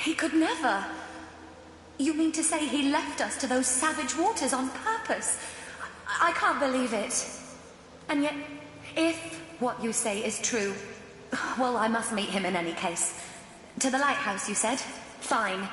He could never. You mean to say he left us to those savage waters on purpose? I can't believe it. And yet, if what you say is true, well, I must meet him in any case. To the lighthouse, you said? Fine.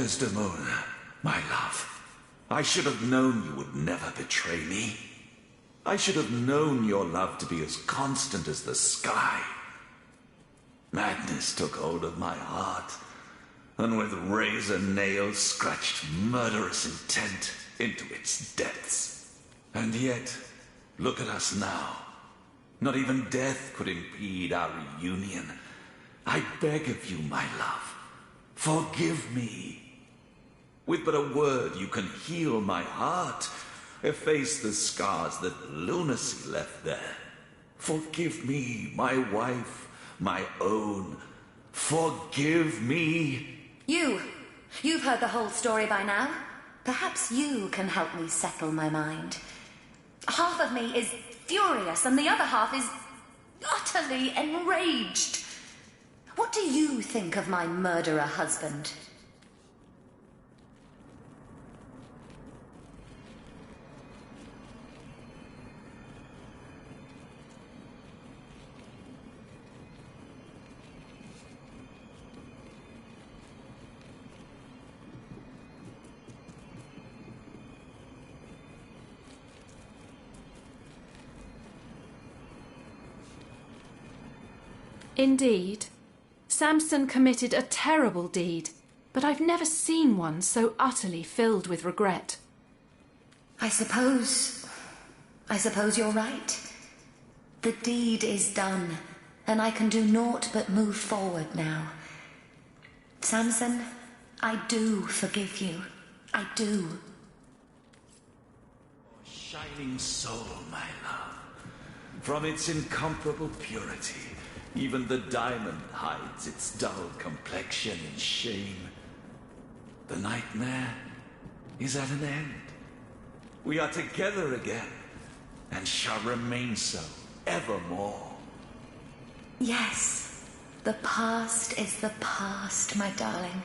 Desdemona, my love. I should have known you would never betray me. I should have known your love to be as constant as the sky. Madness took hold of my heart, and with razor nails scratched murderous intent into its depths. And yet, look at us now. Not even death could impede our reunion. I beg of you, my love, forgive me. With but a word, you can heal my heart, efface the scars that lunacy left there. Forgive me, my wife, my own. Forgive me. You've heard the whole story by now. Perhaps you can help me settle my mind. Half of me is furious, and the other half is utterly enraged. What do you think of my murderer husband? Indeed, Samson committed a terrible deed, but I've never seen one so utterly filled with regret. I suppose you're right. The deed is done, and I can do naught but move forward now. Samson, I do forgive you. I do. Shining soul, my love. From its incomparable purity, even the diamond hides its dull complexion in shame. The nightmare is at an end. We are together again, and shall remain so evermore. Yes, the past is the past, my darling.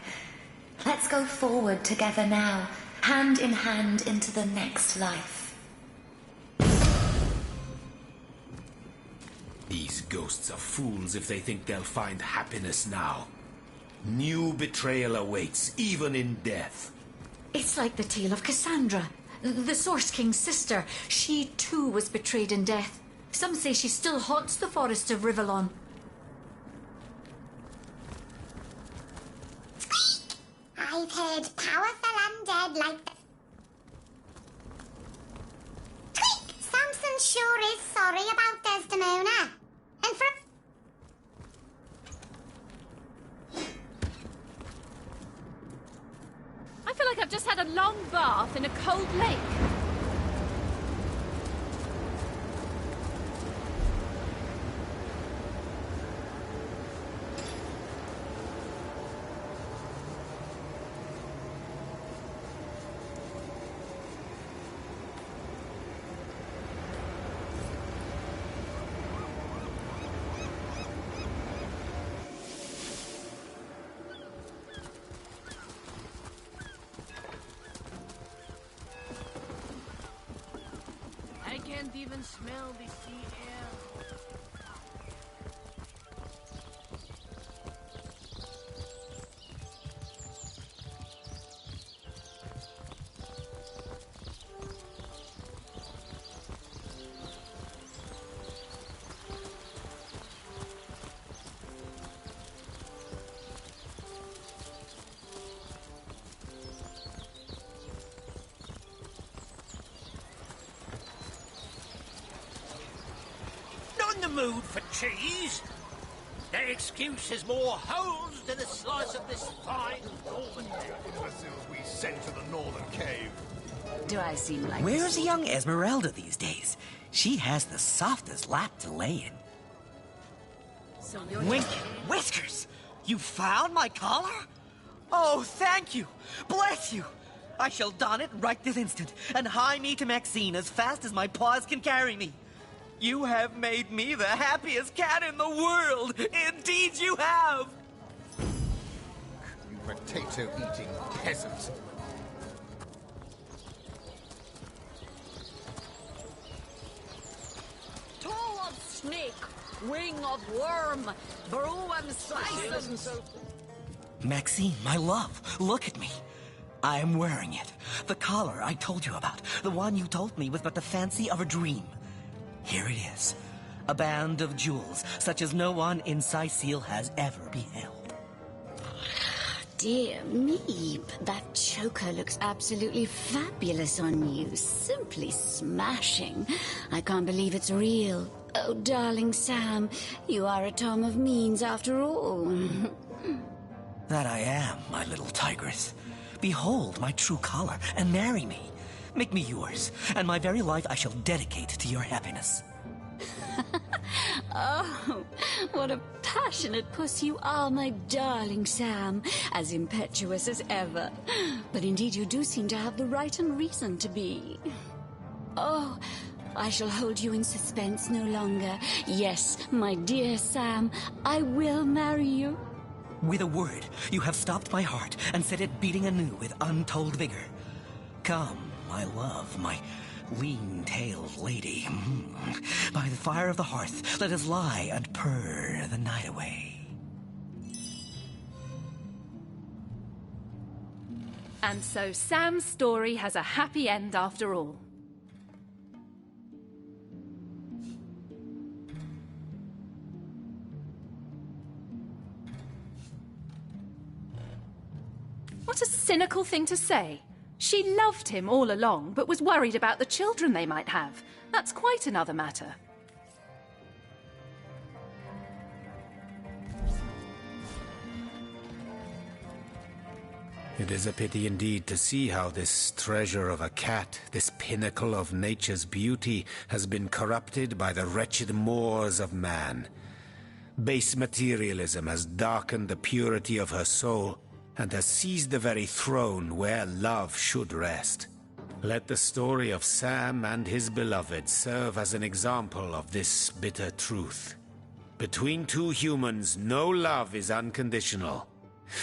Let's go forward together now, hand in hand into the next life. These ghosts are fools if they think they'll find happiness now. New betrayal awaits, even in death. It's like the tale of Cassandra, the Source King's sister. She too was betrayed in death. Some say she still haunts the forests of Rivellon. I've heard powerful undead like that. Tweak! Samson sure is sorry about Desdemona. And from... I feel like I've just had a long bath in a cold lake. I can't even smell the sea air. Not in the mood for cheese. Their excuse is more holes than a slice of this fine Norman. Imbeciles we sent to the northern cave. Do I seem like... Where's young Esmeralda these days? She has the softest lap to lay in. So you're... Wink, Whiskers! You found my collar? Oh, thank you! Bless you! I shall don it right this instant and hie me to Maxine as fast as my paws can carry me. You have made me the happiest cat in the world! Indeed you have! You potato-eating peasant. Toe of snake, wing of worm, brew and slice and so... Maxine, my love, look at me. I am wearing it. The collar I told you about. The one you told me was but the fancy of a dream. Here it is. A band of jewels, such as no one in Sicile has ever beheld. Dear me, that choker looks absolutely fabulous on you. Simply smashing. I can't believe it's real. Oh, darling Sam, you are a Tom of Means after all. That I am, my little tigress. Behold my true color, and marry me. Make me yours, and my very life I shall dedicate to your happiness. Oh, what a passionate puss you are, my darling Sam. As impetuous as ever. But indeed you do seem to have the right and reason to be. Oh, I shall hold you in suspense no longer. Yes, my dear Sam, I will marry you. With a word, you have stopped my heart and set it beating anew with untold vigor. Come, my love, my lean-tailed lady. By the fire of the hearth, let us lie and purr the night away. And so Sam's story has a happy end after all. What a cynical thing to say. She loved him all along, but was worried about the children they might have. That's quite another matter. It is a pity indeed to see how this treasure of a cat, this pinnacle of nature's beauty, has been corrupted by the wretched mores of man. Base materialism has darkened the purity of her soul, and has seized the very throne where love should rest. Let the story of Sam and his beloved serve as an example of this bitter truth. Between two humans, no love is unconditional.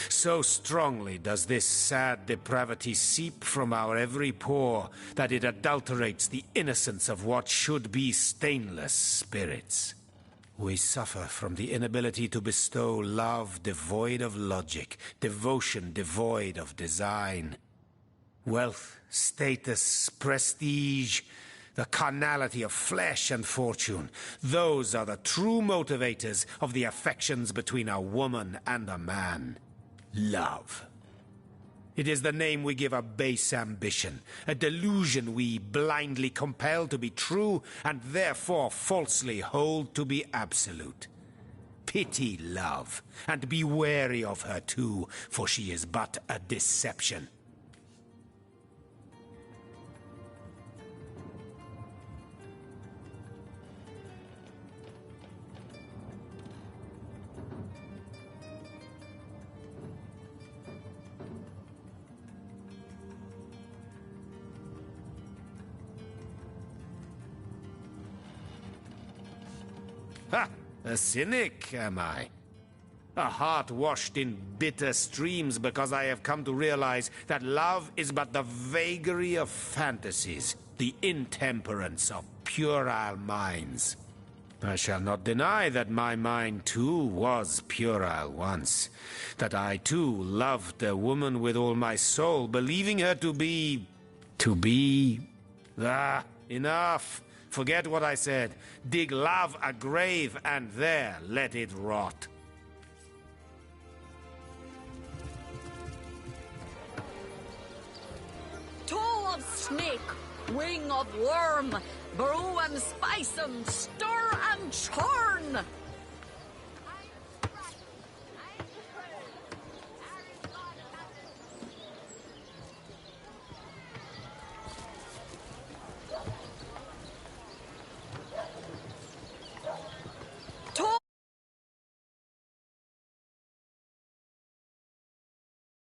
So strongly does this sad depravity seep from our every pore that it adulterates the innocence of what should be stainless spirits. We suffer from the inability to bestow love devoid of logic, devotion devoid of design. Wealth, status, prestige, the carnality of flesh and fortune, those are the true motivators of the affections between a woman and a man. Love. It is the name we give a base ambition, a delusion we blindly compel to be true and therefore falsely hold to be absolute. Pity love, and be wary of her too, for she is but a deception. Ha! A cynic, am I? A heart washed in bitter streams because I have come to realize that love is but the vagary of fantasies, the intemperance of puerile minds. I shall not deny that my mind too was puerile once, that I too loved a woman with all my soul, believing her to be... enough! Forget what I said. Dig love a grave, and there let it rot. Toe of snake, wing of worm, brew and spice 'em, stir and churn.